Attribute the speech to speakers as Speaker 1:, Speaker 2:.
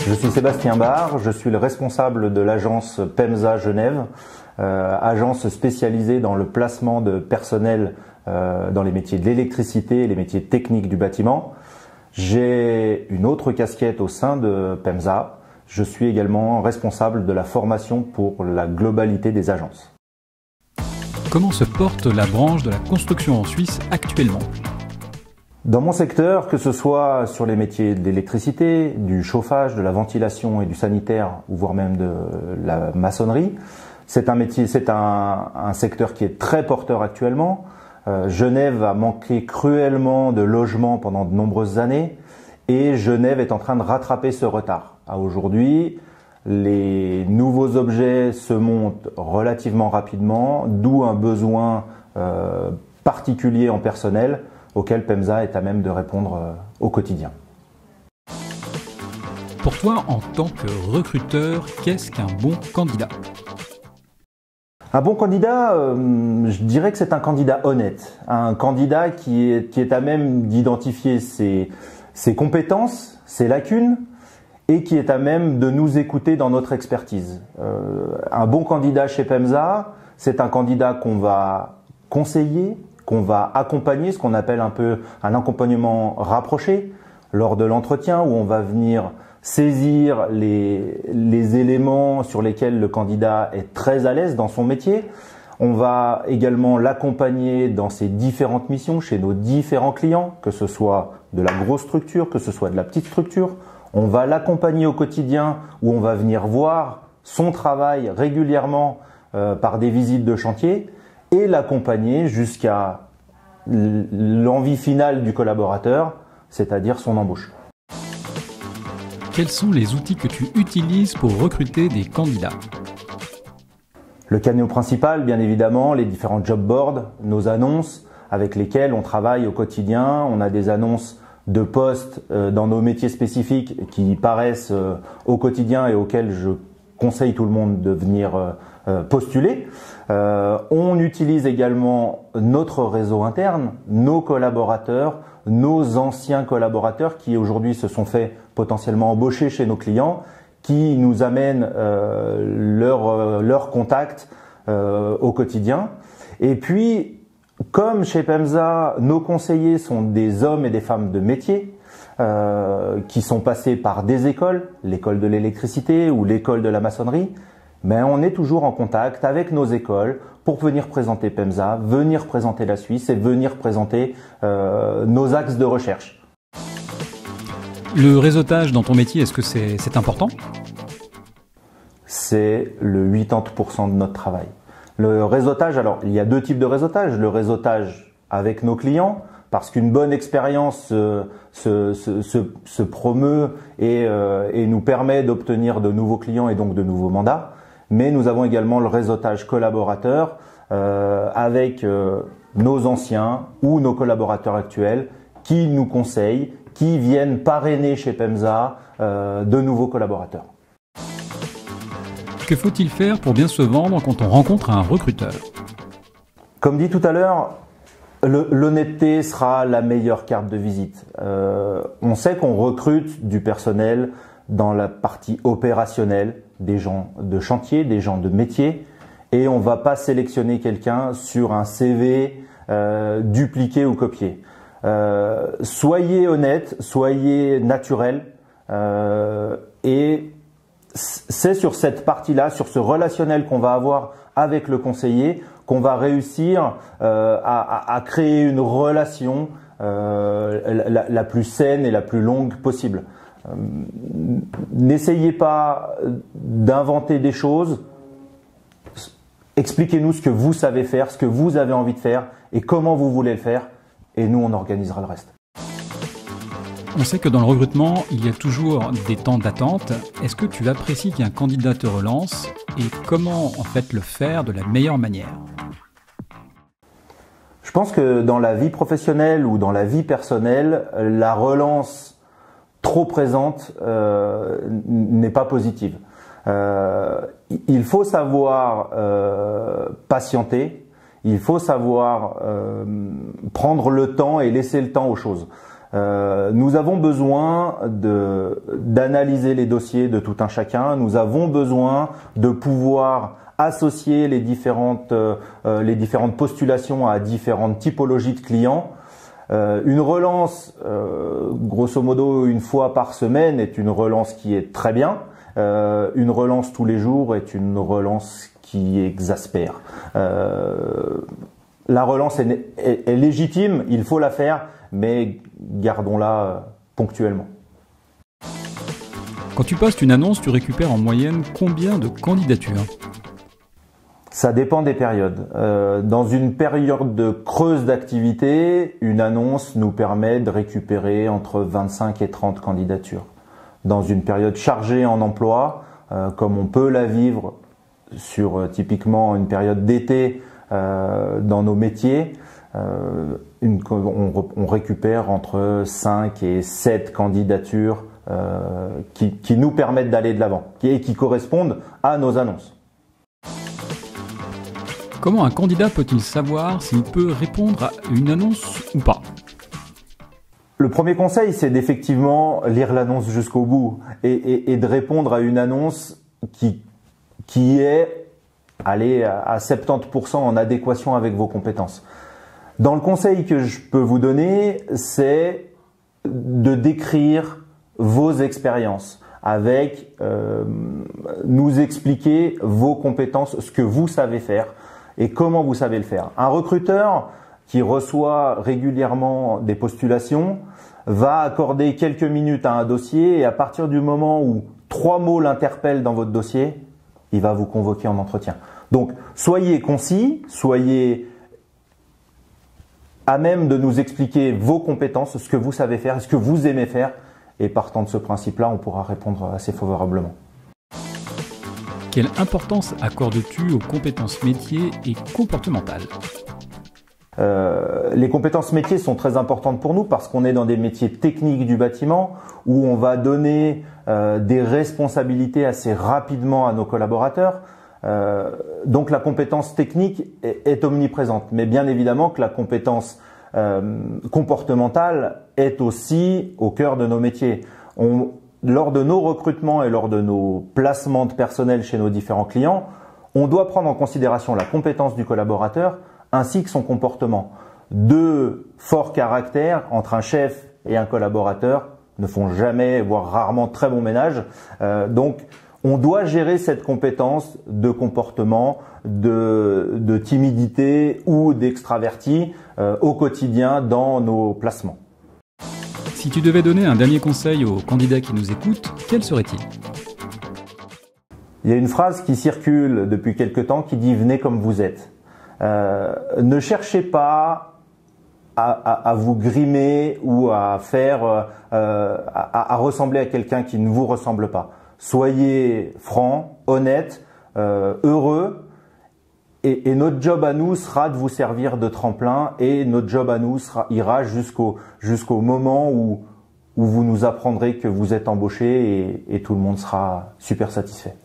Speaker 1: Je suis Sébastien Barre, je suis le responsable de l'agence PEMSA Genève, agence spécialisée dans le placement de personnel dans les métiers de l'électricité et les métiers techniques du bâtiment. J'ai une autre casquette au sein de PEMSA. Je suis également responsable de la formation pour la globalité des agences.
Speaker 2: Comment se porte la branche de la construction en Suisse actuellement ?
Speaker 1: Dans mon secteur, que ce soit sur les métiers de l'électricité, du chauffage, de la ventilation et du sanitaire, ou voire même de la maçonnerie, c'est un secteur qui est très porteur actuellement. Genève a manqué cruellement de logements pendant de nombreuses années et Genève est en train de rattraper ce retard. Aujourd'hui, les nouveaux objets se montent relativement rapidement, d'où un besoin particulier en personnel auquel PEMSA est à même de répondre au quotidien.
Speaker 2: Pour toi, en tant que recruteur, qu'est-ce qu'un bon candidat ?
Speaker 1: Un bon candidat, je dirais que c'est un candidat honnête, un candidat qui est à même d'identifier ses compétences, ses lacunes, et qui est à même de nous écouter dans notre expertise. Un bon candidat chez PEMSA, c'est un candidat qu'on va conseiller, qu'on va accompagner, ce qu'on appelle un peu un accompagnement rapproché, lors de l'entretien où on va venir saisir les éléments sur lesquels le candidat est très à l'aise dans son métier. On va également l'accompagner dans ses différentes missions chez nos différents clients, que ce soit de la grosse structure, que ce soit de la petite structure. On va l'accompagner au quotidien où on va venir voir son travail régulièrement par des visites de chantier et l'accompagner jusqu'à l'envie finale du collaborateur, c'est-à-dire son embauche.
Speaker 2: Quels sont les outils que tu utilises pour recruter des candidats ?
Speaker 1: Le canal principal, bien évidemment, les différents job boards, nos annonces avec lesquelles on travaille au quotidien. On a des annonces de postes dans nos métiers spécifiques qui paraissent au quotidien et auxquels je conseille tout le monde de venir postuler. On utilise également notre réseau interne, nos collaborateurs, nos anciens collaborateurs qui aujourd'hui se sont fait potentiellement embaucher chez nos clients, qui nous amènent leurs contacts au quotidien. Et puis, comme chez PEMSA, nos conseillers sont des hommes et des femmes de métier qui sont passés par des écoles, l'école de l'électricité ou l'école de la maçonnerie, mais on est toujours en contact avec nos écoles pour venir présenter PEMSA, venir présenter la Suisse et venir présenter nos axes de recherche.
Speaker 2: Le réseautage dans ton métier, est-ce que c'est important ?
Speaker 1: C'est le 80% de notre travail. Le réseautage, alors il y a deux types de réseautage. Le réseautage avec nos clients, parce qu'une bonne expérience se promeut et nous permet d'obtenir de nouveaux clients et donc de nouveaux mandats. Mais nous avons également le réseautage collaborateur avec nos anciens ou nos collaborateurs actuels qui nous conseillent, qui viennent parrainer chez PEMSA de nouveaux collaborateurs.
Speaker 2: Que faut-il faire pour bien se vendre quand on rencontre un recruteur ?
Speaker 1: Comme dit tout à l'heure, l'honnêteté sera la meilleure carte de visite. On sait qu'on recrute du personnel dans la partie opérationnelle, des gens de chantier, des gens de métier, et on ne va pas sélectionner quelqu'un sur un CV dupliqué ou copié. Soyez honnête, soyez naturel, et c'est sur cette partie-là, sur ce relationnel qu'on va avoir avec le conseiller, qu'on va réussir à créer une relation la plus saine et la plus longue possible. N'essayez pas d'inventer des choses. Expliquez-nous ce que vous savez faire, ce que vous avez envie de faire et comment vous voulez le faire. Et nous, on organisera le reste.
Speaker 2: On sait que dans le recrutement, il y a toujours des temps d'attente. Est-ce que tu apprécies qu'un candidat te relance et comment en fait le faire de la meilleure manière ?
Speaker 1: Je pense que dans la vie professionnelle ou dans la vie personnelle, la relance trop présente n'est pas positive. Il faut savoir patienter, il faut savoir prendre le temps et laisser le temps aux choses. Nous avons besoin d'analyser les dossiers de tout un chacun. Nous avons besoin de pouvoir associer les différentes postulations à différentes typologies de clients. Une relance, grosso modo une fois par semaine, est une relance qui est très bien. Une relance tous les jours est une relance qui exaspère. La relance est légitime, il faut la faire, mais gardons-la ponctuellement.
Speaker 2: Quand tu postes une annonce, tu récupères en moyenne combien de candidatures ?
Speaker 1: Ça dépend des périodes. Dans une période de creuse d'activité, une annonce nous permet de récupérer entre 25 et 30 candidatures. Dans une période chargée en emploi, comme on peut la vivre sur typiquement une période d'été dans nos métiers, on récupère entre 5 et 7 candidatures qui nous permettent d'aller de l'avant et qui correspondent à nos annonces.
Speaker 2: Comment un candidat peut-il savoir s'il peut répondre à une annonce ou pas ?
Speaker 1: Le premier conseil, c'est d'effectivement lire l'annonce jusqu'au bout et de répondre à une annonce qui est à 70% en adéquation avec vos compétences. Dans le conseil que je peux vous donner, c'est de décrire vos expériences avec nous expliquer vos compétences, ce que vous savez faire et comment vous savez le faire. Un recruteur qui reçoit régulièrement des postulations va accorder quelques minutes à un dossier et à partir du moment où 3 mots l'interpellent dans votre dossier, il va vous convoquer en entretien. Donc, soyez concis, soyez à même de nous expliquer vos compétences, ce que vous savez faire, ce que vous aimez faire, et partant de ce principe-là, on pourra répondre assez favorablement.
Speaker 2: Quelle importance accordes-tu aux compétences métiers et comportementales ?
Speaker 1: Les compétences métiers sont très importantes pour nous parce qu'on est dans des métiers techniques du bâtiment où on va donner des responsabilités assez rapidement à nos collaborateurs. Donc la compétence technique est omniprésente, mais bien évidemment que la compétence comportementale est aussi au cœur de nos métiers. Lors de nos recrutements et lors de nos placements de personnel chez nos différents clients, on doit prendre en considération la compétence du collaborateur ainsi que son comportement. 2 forts caractères entre un chef et un collaborateur ne font jamais, voire rarement, très bon ménage. Donc, on doit gérer cette compétence de comportement, de timidité ou d'extraverti au quotidien dans nos placements.
Speaker 2: Si tu devais donner un dernier conseil aux candidats qui nous écoutent, quel serait-il ?
Speaker 1: Il y a une phrase qui circule depuis quelque temps qui dit « Venez comme vous êtes ». Ne cherchez pas à vous grimer ou à ressembler à quelqu'un qui ne vous ressemble pas. Soyez franc, honnête, heureux et notre job à nous sera de vous servir de tremplin et notre job à nous ira jusqu'au moment où vous nous apprendrez que vous êtes embauché et tout le monde sera super satisfait.